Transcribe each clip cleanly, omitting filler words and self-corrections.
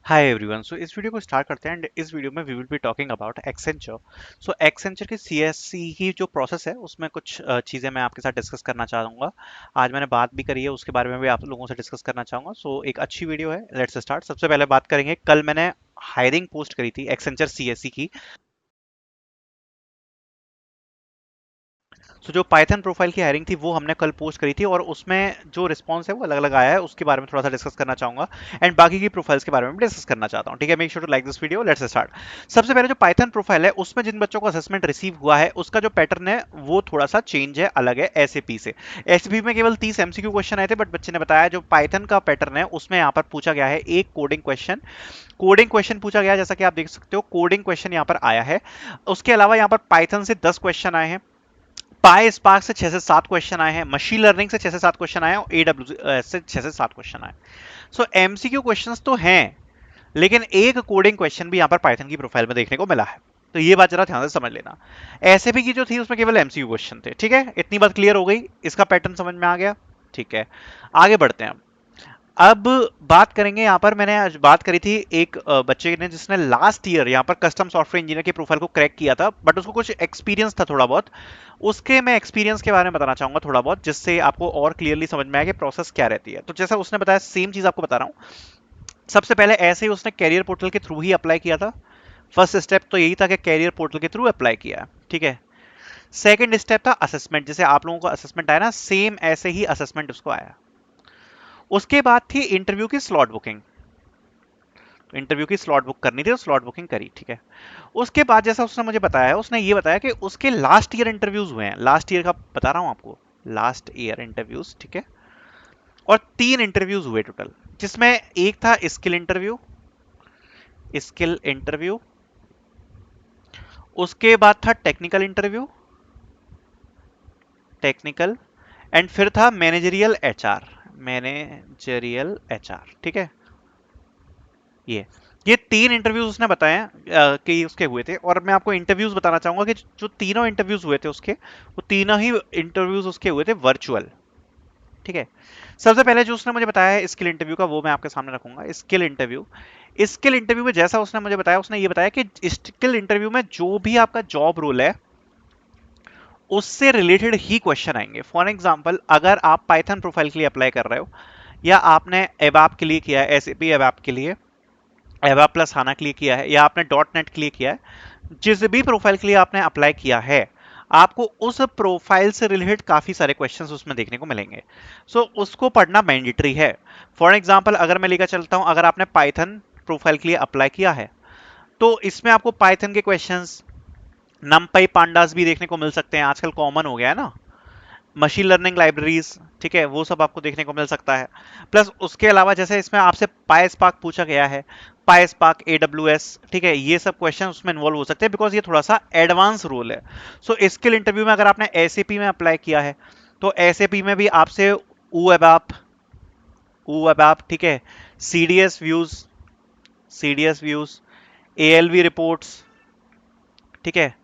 Hi everyone. सो इस video को start करते हैं एंड इस वीडियो में we will be talking about Accenture. So Accenture की सीएससी की जो प्रोसेस है उसमें कुछ चीज़ें मैं आपके साथ डिस्कस करना चाहूँगा। आज मैंने बात भी करी है उसके बारे में भी आप लोगों से डिस्कस करना चाहूँगा। सो एक अच्छी वीडियो है, लेट्स स्टार्ट। सबसे पहले बात करेंगे, कल मैंने हायरिंग पोस्ट करी थी एक्सेंचर सीएससी की। सो जो पाइथन प्रोफाइल की हायरिंग थी वो हमने कल पोस्ट करी थी और उसमें जो रिस्पॉन्स है वो अलग अलग आया है, उसके बारे में थोड़ा सा डिस्कस करना चाहूंगा एंड बाकी की प्रोफाइल्स के बारे में भी डिस्कस करना चाहता हूँ। ठीक है, make sure to like this video, let's start. सबसे पहले जो पाइथन प्रोफाइल है उसमें जिन बच्चों को असेसमेंट रिसीव हुआ है उसका जो पैटर्न है वो थोड़ा सा चेंज है, अलग है एसएपी से। एसएपी में केवल 30 एमसीक्यू क्वेश्चन आए थे, बट बच्चे ने बताया जो पाइथन का पैटर्न है उसमें यहाँ पर पूछा गया है एक कोडिंग क्वेश्चन। कोडिंग क्वेश्चन पूछा गया है, जैसा कि आप देख सकते हो कोडिंग क्वेश्चन यहाँ पर आया है। उसके अलावा यहाँ पर पाइथन से 10 क्वेश्चन आए हैं, पाई स्पार्क से 6 से 7 क्वेश्चन आए हैं, मशीन लर्निंग से 6 से 7 क्वेश्चन आए हैं और एडब्ल्यू से 6 से 7 क्वेश्चन आए। सो एमसीक्यू क्वेश्चंस तो हैं, लेकिन एक कोडिंग क्वेश्चन भी यहां पर पाइथन की प्रोफाइल में देखने को मिला है। तो ये बात जरा ध्यान से समझ लेना। एसएपी की जो थी उसमें केवल एमसीक्यू क्वेश्चन थे। ठीक है, इतनी बात क्लियर हो गई, इसका पैटर्न समझ में आ गया। ठीक है, आगे बढ़ते हैं। अब बात करेंगे, यहाँ पर मैंने आज बात करी थी एक बच्चे ने जिसने लास्ट ईयर यहाँ पर कस्टम सॉफ्टवेयर इंजीनियर की प्रोफाइल को क्रैक किया था, बट उसको कुछ एक्सपीरियंस था थोड़ा बहुत। उसके मैं एक्सपीरियंस के बारे में बताना चाहूंगा थोड़ा बहुत, जिससे आपको और क्लियरली समझ में आए कि प्रोसेस क्या रहती है। तो जैसा उसने बताया सेम चीज आपको बता रहा हूँ। सबसे पहले ऐसे ही उसने कैरियर पोर्टल के थ्रू ही अप्लाई किया था। फर्स्ट स्टेप तो यही था कि कैरियर पोर्टल के थ्रू अप्लाई किया। ठीक है, सेकंड स्टेप था असेसमेंट, जैसे आप लोगों को असेसमेंट आया ना, सेम ऐसे ही असेसमेंट उसको आया। उसके बाद थी इंटरव्यू की स्लॉट बुकिंग। इंटरव्यू की स्लॉट बुक करनी थी, तो स्लॉट बुकिंग करी। ठीक है, उसके बाद जैसा उसने मुझे बताया है, उसने ये बताया कि उसके लास्ट ईयर इंटरव्यूज हुए हैं। लास्ट ईयर का बता रहा हूं आपको, लास्ट ईयर इंटरव्यूज। ठीक है, और 3 इंटरव्यूज हुए टोटल, जिसमें एक था स्किल इंटरव्यू। स्किल इंटरव्यू, उसके बाद था टेक्निकल इंटरव्यू, टेक्निकल, एंड फिर था मैनेजरियल एचआर। मैनेजरियल एचआर, ठीक है। ये ये 3 इंटरव्यूज उसने बताया कि उसके हुए थे, और मैं आपको इंटरव्यूज बताना चाहूंगा कि जो तीनों इंटरव्यूज हुए थे उसके, वो तीनों ही इंटरव्यूज उसके हुए थे वर्चुअल। ठीक है, सबसे पहले जो उसने मुझे बताया है स्किल इंटरव्यू का, वो मैं आपके सामने रखूंगा। स्किल इंटरव्यू, स्किल इंटरव्यू में जैसा उसने मुझे बताया, उसने ये बताया कि स्किल इंटरव्यू में जो भी आपका जॉब रोल है उससे रिलेटेड ही क्वेश्चन आएंगे। फॉर एग्जाम्पल, अगर आप पाइथन प्रोफाइल के लिए अप्लाई कर रहे हो, या आपने एबैप के लिए किया है, एसएपी एबैप के लिए, एबैप प्लस हाना के लिए किया है, या आपने डॉट नेट के लिए किया है, जिस भी प्रोफाइल के लिए आपने अप्लाई किया है, आपको उस प्रोफाइल से रिलेटेड काफी सारे क्वेश्चंस उसमें देखने को मिलेंगे। सो उसको पढ़ना मैंडेटरी है। फॉर एग्जाम्पल, अगर मैं लेकर चलता हूं, अगर आपने पाइथन प्रोफाइल के लिए अप्लाई किया है, तो इसमें आपको पाइथन के क्वेश्चंस, नमपाई पांडास भी देखने को मिल सकते हैं, आजकल कॉमन हो गया है ना, मशीन लर्निंग लाइब्रेरीज। ठीक है, वो सब आपको देखने को मिल सकता है। प्लस उसके अलावा जैसे इसमें आपसे पाई स्पार्क पूछा गया है, पाई स्पार्क एडब्ल्यूएस, ठीक है, ये सब क्वेश्चन उसमें इन्वॉल्व हो सकते हैं, बिकॉज ये थोड़ा सा एडवांस रोल है। सो स्किल इंटरव्यू में अगर आपने एसएपी में अप्लाई किया है, तो एसएपी में भी आपसे ऊ एबैप, ठीक है, CDS views, CDS views, ALV reports, ठीक है,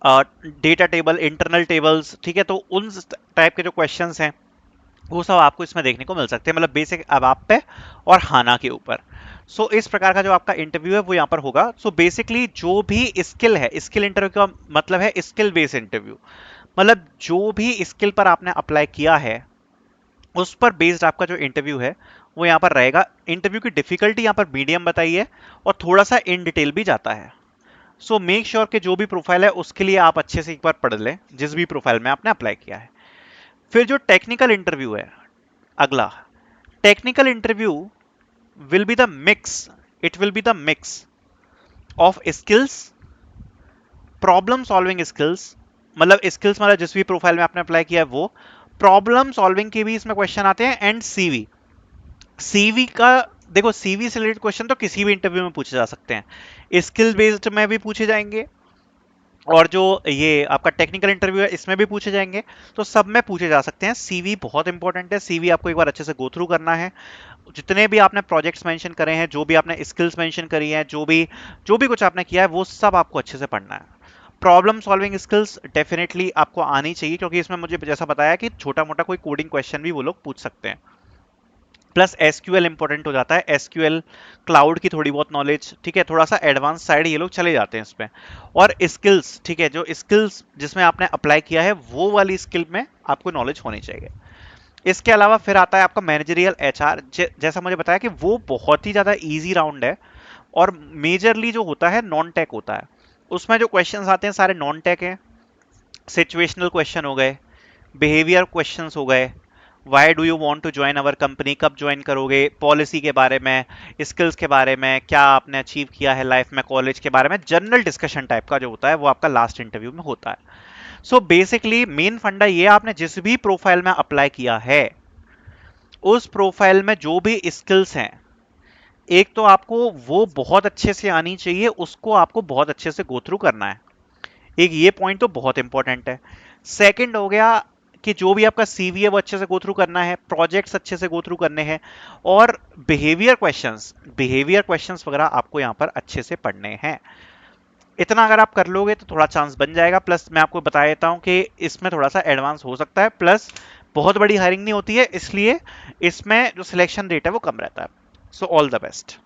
डेटा टेबल, इंटरनल टेबल्स, ठीक है, तो उन टाइप के जो क्वेश्चंस हैं वो सब आपको इसमें देखने को मिल सकते हैं, मतलब बेसिक अब आप पे और हाना के ऊपर। सो इस प्रकार का जो आपका इंटरव्यू है वो यहाँ पर होगा। सो बेसिकली जो भी स्किल है, स्किल इंटरव्यू का मतलब है स्किल बेस्ड इंटरव्यू, मतलब जो भी स्किल पर आपने अप्लाई किया है उस पर बेस्ड आपका जो इंटरव्यू है वो यहाँ पर रहेगा। इंटरव्यू की डिफिकल्टी यहाँ पर मीडियम बताई है, और थोड़ा सा इन डिटेल भी जाता है। सो मेक श्योर कि जो भी प्रोफाइल है उसके लिए आप अच्छे से एक बार पढ़ लें, जिस भी प्रोफाइल में आपने अप्लाई किया है। फिर जो टेक्निकल इंटरव्यू है, अगला technical interview will be the mix, it will be the mix of skills, problem solving skills, मतलब स्किल्स मतलब जिस भी प्रोफाइल में आपने अप्लाई किया है वो, प्रॉब्लम सॉल्विंग के भी इसमें क्वेश्चन आते हैं, एंड सीवी। सीवी का देखो, सीवी से रिलेटेड क्वेश्चन तो किसी भी इंटरव्यू में पूछे जा सकते हैं, स्किल बेस्ड में भी पूछे जाएंगे, और जो ये आपका टेक्निकल इंटरव्यू है इसमें भी पूछे जाएंगे, तो सब में पूछे जा सकते हैं। सीवी बहुत इंपॉर्टेंट है, सीवी आपको एक बार अच्छे से गो थ्रू करना है। जितने भी आपने प्रोजेक्ट्स मेंशन करे हैं, जो भी आपने स्किल्स मेंशन करी हैं, जो भी कुछ आपने किया है, वो सब आपको अच्छे से पढ़ना है। प्रॉब्लम सॉल्विंग स्किल्स डेफिनेटली आपको आनी चाहिए, क्योंकि इसमें मुझे जैसा बताया कि छोटा मोटा कोई कोडिंग क्वेश्चन भी वो लोग पूछ सकते हैं। प्लस एसक्यूएल इंपॉर्टेंट हो जाता है, एसक्यूएल क्लाउड की थोड़ी बहुत नॉलेज, ठीक है, थोड़ा सा एडवांस साइड ये लोग चले जाते हैं इसमें। और स्किल्स, ठीक है, जो स्किल्स जिसमें आपने अप्लाई किया है वो वाली स्किल में आपको नॉलेज होनी चाहिए। इसके अलावा फिर आता है आपका मैनेजरियल एचआर, जैसा मुझे बताया कि वो बहुत ही ज्यादा इजी राउंड है, और मेजरली जो होता है नॉन टेक होता है। उसमें जो क्वेश्चंस आते हैं सारे नॉन टेक हैं, सिचुएशनल क्वेश्चन हो गए, बिहेवियर क्वेश्चंस हो गए, why do you want to join our company, कब ज्वाइन करोगे, पॉलिसी के बारे में, स्किल्स के बारे में, क्या आपने अचीव किया है लाइफ में, कॉलेज के बारे में, जनरल डिस्कशन टाइप का जो होता है वो आपका लास्ट इंटरव्यू में होता है। सो बेसिकली मेन फंडा ये, आपने जिस भी प्रोफाइल में अप्लाई किया है उस प्रोफाइल में जो भी स्किल्स हैं, एक तो आपको वो बहुत अच्छे से आनी चाहिए, उसको आपको बहुत अच्छे से गो थ्रू करना है। एक ये पॉइंट तो बहुत इंपॉर्टेंट है। सेकंड हो गया कि जो भी आपका सीवी है वो अच्छे से गो थ्रू करना है, प्रोजेक्ट्स अच्छे से गो थ्रू करने हैं, और बिहेवियर क्वेश्चंस वगैरह आपको यहां पर अच्छे से पढ़ने हैं। इतना अगर आप कर लोगे तो थोड़ा चांस बन जाएगा। प्लस मैं आपको बता देता हूं कि इसमें थोड़ा सा एडवांस हो सकता है, प्लस बहुत बड़ी हायरिंग नहीं होती है, इसलिए इसमें जो सिलेक्शन रेट है वो कम रहता है। So all the best.